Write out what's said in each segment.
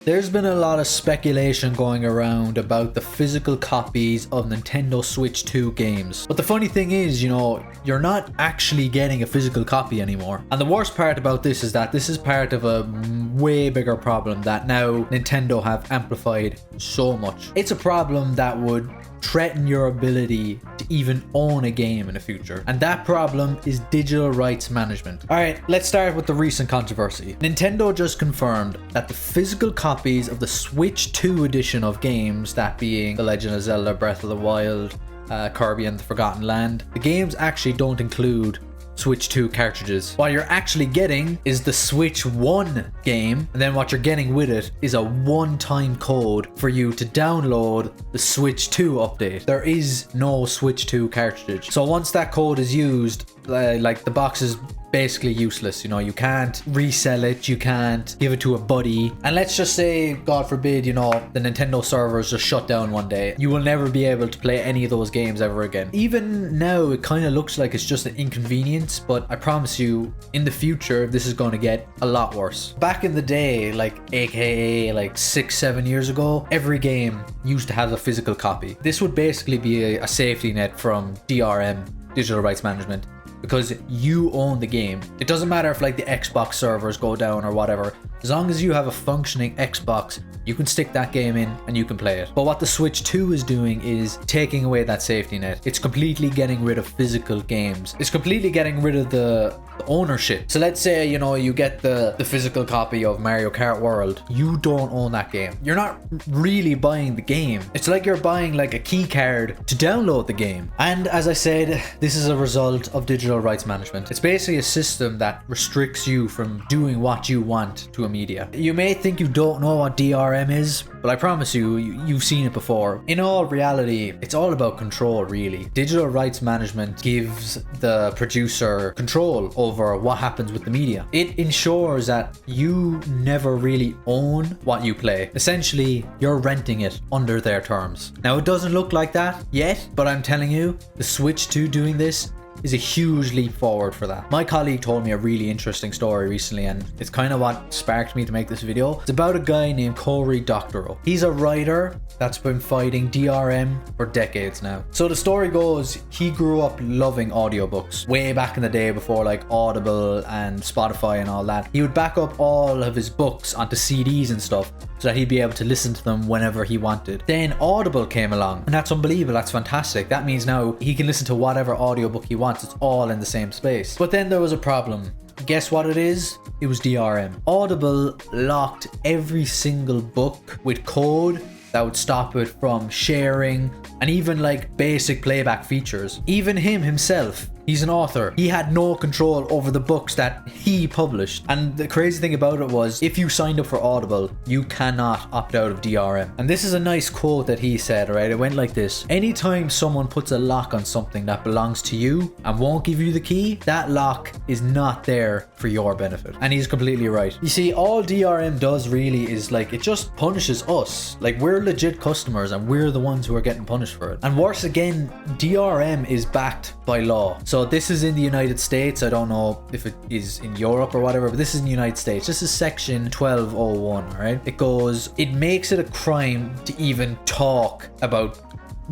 There's been a lot of speculation going around about the physical copies of Nintendo Switch 2 games. But the funny thing is, you're not actually getting a physical copy anymore. And the worst part about this is that this is part of a way bigger problem that now Nintendo have amplified so much. It's a problem that would threaten your ability to even own a game in the future. And that problem is digital rights management. Alright, let's start with the recent controversy. Nintendo just confirmed that the physical copies of the Switch 2 edition of games, that being The Legend of Zelda Breath of the Wild, Kirby and the Forgotten Land, the games actually don't include Switch 2 cartridges. What you're actually getting is the Switch 1 game, and then what you're getting with it is a one-time code for you to download the Switch 2 update. There is no Switch 2 cartridge. So once that code is used, like the box is basically useless. You can't resell it, you can't give it to a buddy, and let's just say, God forbid, the Nintendo servers just shut down one day. You will never be able to play any of those games ever again. Even now it kind of looks like it's just an inconvenience, but I promise you in the future this is going to get a lot worse. Back in the day, aka 6-7 years ago, every game used to have a physical copy. This would basically be a safety net from DRM, digital rights management, because you own the game. It doesn't matter if the Xbox servers go down or whatever. As long as you have a functioning Xbox, you can stick that game in and you can play it. But what the Switch 2 is doing is taking away that safety net. It's completely getting rid of physical games. It's completely getting rid of the ownership. So let's say, you get the physical copy of Mario Kart World. You don't own that game. You're not really buying the game. It's like you're buying a key card to download the game. And as I said, this is a result of digital rights management. It's basically a system that restricts you from doing what you want to a media. You may think you don't know what DRM is, but I promise you've seen it before. In all reality, it's all about control, really. Digital rights management gives the producer control over what happens with the media. It ensures that you never really own what you play. Essentially, you're renting it under their terms. Now, it doesn't look like that yet, but I'm telling you, the Switch 2 doing this is a huge leap forward for that. My colleague told me a really interesting story recently, and it's kind of what sparked me to make this video. It's about a guy named Cory Doctorow. He's a writer that's been fighting DRM for decades now. So the story goes, he grew up loving audiobooks way back in the day before Audible and Spotify and all that. He would back up all of his books onto CDs and stuff so that he'd be able to listen to them whenever he wanted. Then Audible came along, and that's unbelievable. That's fantastic. That means now he can listen to whatever audiobook he wants. It's all in the same space. But then there was a problem. Guess what it is? It was DRM. Audible locked every single book with code that would stop it from sharing and even basic playback features. Even himself, he's an author. He had no control over the books that he published. And the crazy thing about it was, if you signed up for Audible, you cannot opt out of DRM. And this is a nice quote that he said, right? It went like this: anytime someone puts a lock on something that belongs to you and won't give you the key, that lock is not there for your benefit. And he's completely right. You see, all DRM does really is it just punishes us. We're legit customers and we're the ones who are getting punished for it. And worse again, DRM is backed by law. So this is in the United States. I don't know if it is in Europe or whatever, but this is in the United States. This is section 1201, all right? It goes, it makes it a crime to even talk about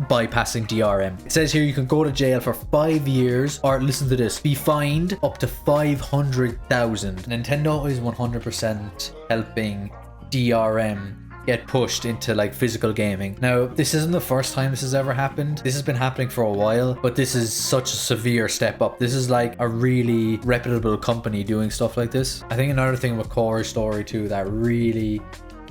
bypassing DRM. It says here you can go to jail for 5 years, or listen to this, be fined up to 500,000. Nintendo is 100% helping DRM get pushed into physical gaming. Now, this isn't the first time this has ever happened. This has been happening for a while, but this is such a severe step up. This is a really reputable company doing stuff like this. I think another thing with Cory's story too that really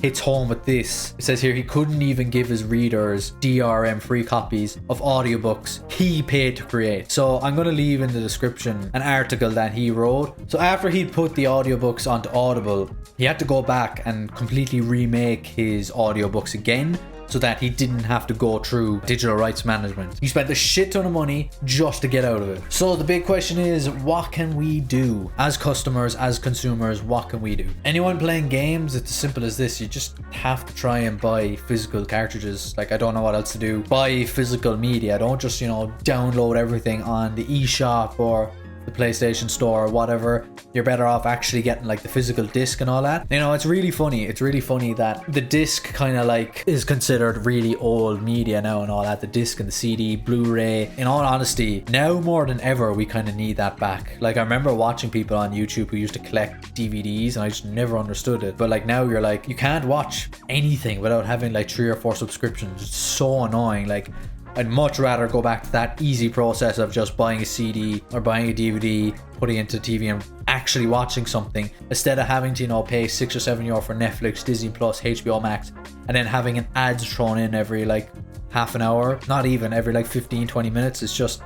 hits home with this, it says here he couldn't even give his readers DRM free copies of audiobooks he paid to create. So I'm going to leave in the description an article that he wrote. So after he'd put the audiobooks onto Audible, he had to go back and completely remake his audiobooks again so that he didn't have to go through digital rights management. He spent a shit ton of money just to get out of it. So the big question is, what can we do? As customers, as consumers, what can we do? Anyone playing games, it's as simple as this. You just have to try and buy physical cartridges. I don't know what else to do. Buy physical media. Don't just, download everything on the eShop or the PlayStation Store or whatever, you're better off actually getting like the physical disc and all that. You know, it's really funny. It's really funny that the disc kind of like is considered really old media now and all that. The disc and the CD, Blu-ray. In all honesty, now more than ever, we kind of need that back. Like I remember watching people on YouTube who used to collect DVDs and I just never understood it. But like now you're like, you can't watch anything without having like 3 or 4 subscriptions. It's so annoying. Like I'd much rather go back to that easy process of just buying a CD or buying a DVD, putting it into TV and actually watching something, instead of having to, you know, pay €6 or €7 for Netflix, Disney Plus, HBO Max, and then having an ads thrown in every like half an hour, not even every like 15-20 minutes. It's just,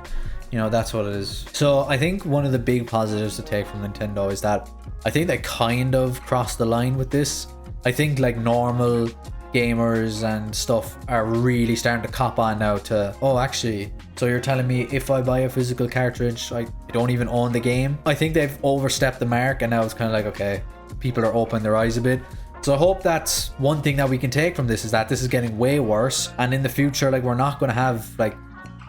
you know, that's what it is. So I think one of the big positives to take from Nintendo is that I think they kind of crossed the line with this. I think like normal gamers and stuff are really starting to cop on now to, oh actually, so you're telling me if I buy a physical cartridge I don't even own the game? I think they've overstepped the mark and now it's kind of like, okay, people are opening their eyes a bit. So I hope that's one thing that we can take from this, is that this is getting way worse, and in the future like we're not going to have like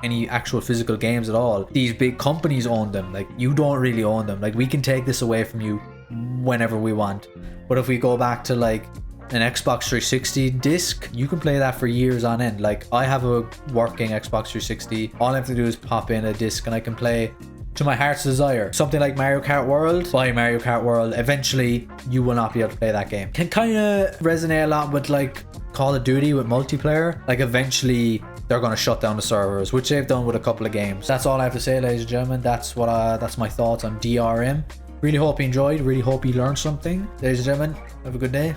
any actual physical games at all. These big companies own them. Like you don't really own them. Like we can take this away from you whenever we want. But if we go back to like an Xbox 360 disc, you can play that for years on end. Like I have a working Xbox 360. All I have to do is pop in a disc and I can play to my heart's desire. Something like Mario Kart World, buy Mario Kart World. Eventually you will not be able to play that game. Can kind of resonate a lot with like Call of Duty with multiplayer. Like eventually they're going to shut down the servers, which they've done with a couple of games. That's all I have to say, ladies and gentlemen. That's my thoughts on DRM. Really hope you enjoyed. Really hope you learned something. Ladies and gentlemen, have a good day.